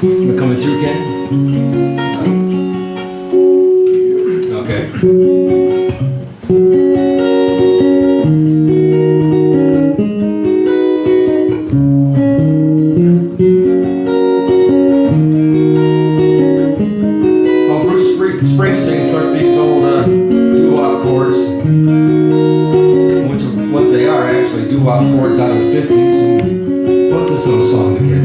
Am I coming through, Ken? Okay. Well, Bruce Springsteen took these old doo-wop chords, which are what they are actually, doo-wop chords out of the 50s, and put this little song together.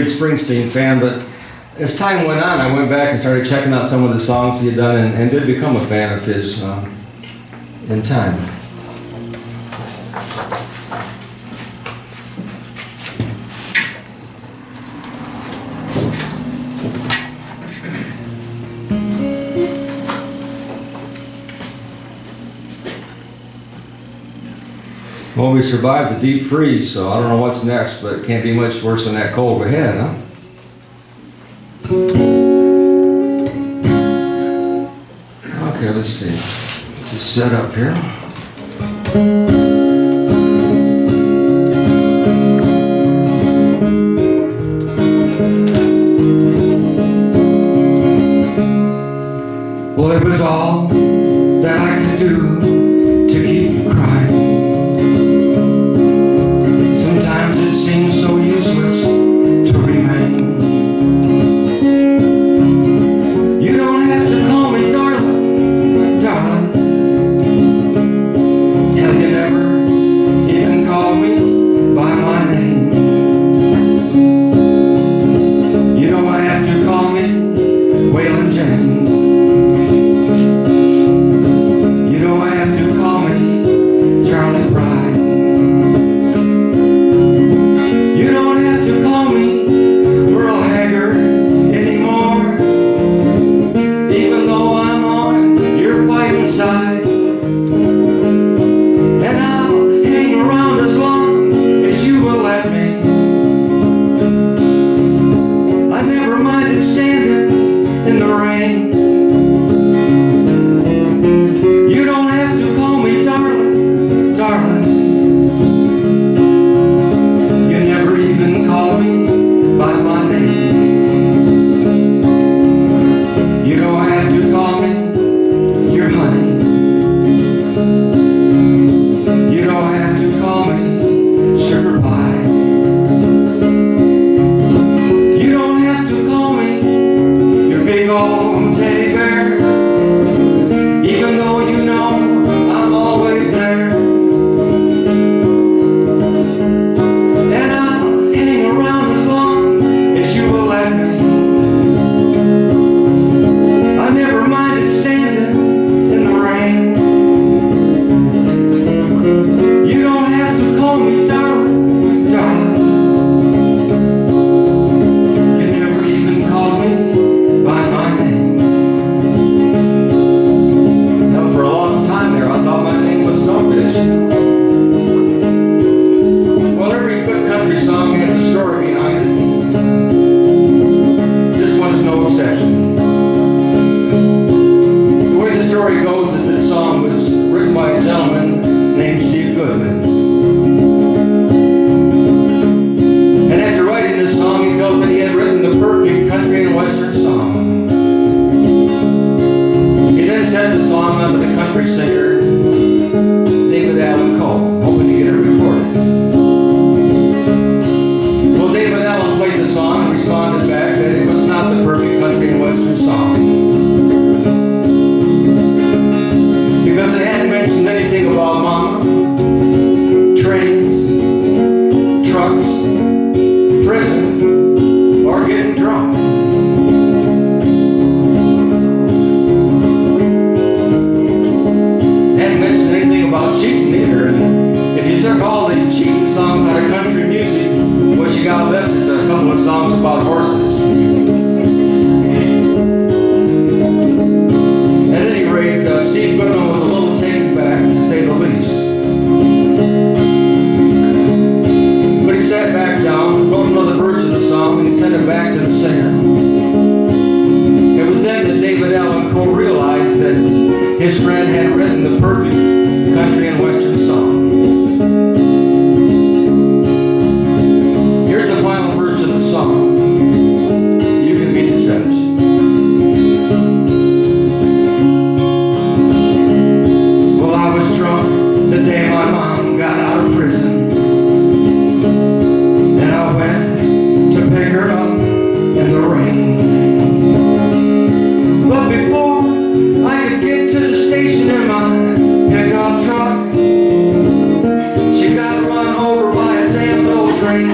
Springsteen fan, but as time went on, I went back and started checking out some of the songs he had done and did become a fan of his in time. Well, we survived the deep freeze, so I don't know what's next, but it can't be much worse than that cold we had, huh? Okay, let's see. Just set up here. Well, it was all that I could do to keep you crying. Sometimes it seems so useless to remain. You don't have to call me darling, darling. Hell, you never cheating either. And if you took all the cheating songs out of country music, what you got left is a couple of songs about horses. At any rate, Steve Goodman was a little taken back, to say the least. But he sat back down, wrote another verse of the song, and he sent it back to the singer. It was then that David Allan Coe realized that his friend had written the perfect country and western song. Here's the final verse of the song. You can be the judge. Well, I was drunk the day my mom got out of prison, and I went to pick her up in the rain. But before I could get to the station in my pickup truck, she got run over by a damn old train.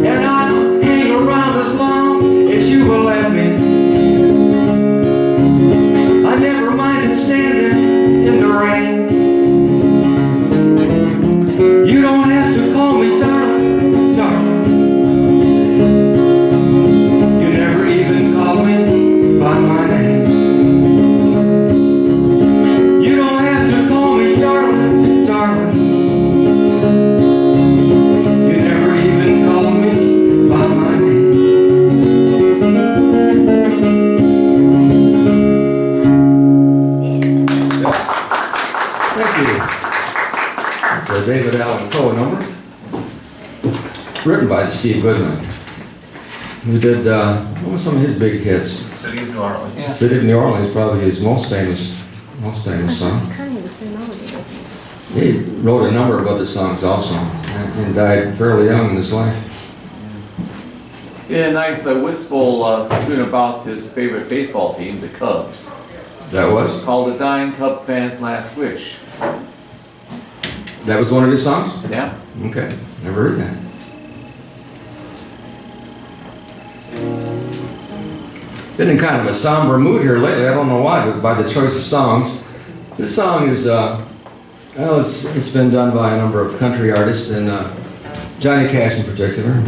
And I'll hang around as long as you will let me. I never minded standing in the rain. You don't have to call me darling, darling. You never even called me by my name. You don't have to call me darling, darling. You never even called me by my name. Thank you. It's a David Allan Coe number, written by Steve Goodman, who did what were some of his big hits? City of New Orleans. Yeah. City of New Orleans, probably his most famous song. It's kind of the same melody, isn't it? He wrote a number of other songs also, and died fairly young in his life. Yeah, nice wistful tune about his favorite baseball team, the Cubs. That was? Called The Dying Cub Fan's Last Wish. That was one of his songs? Yeah. Okay, never heard that. Been in kind of a somber mood here lately. I don't know why, but by the choice of songs. This song is, well, it's been done by a number of country artists, and Johnny Cash in particular.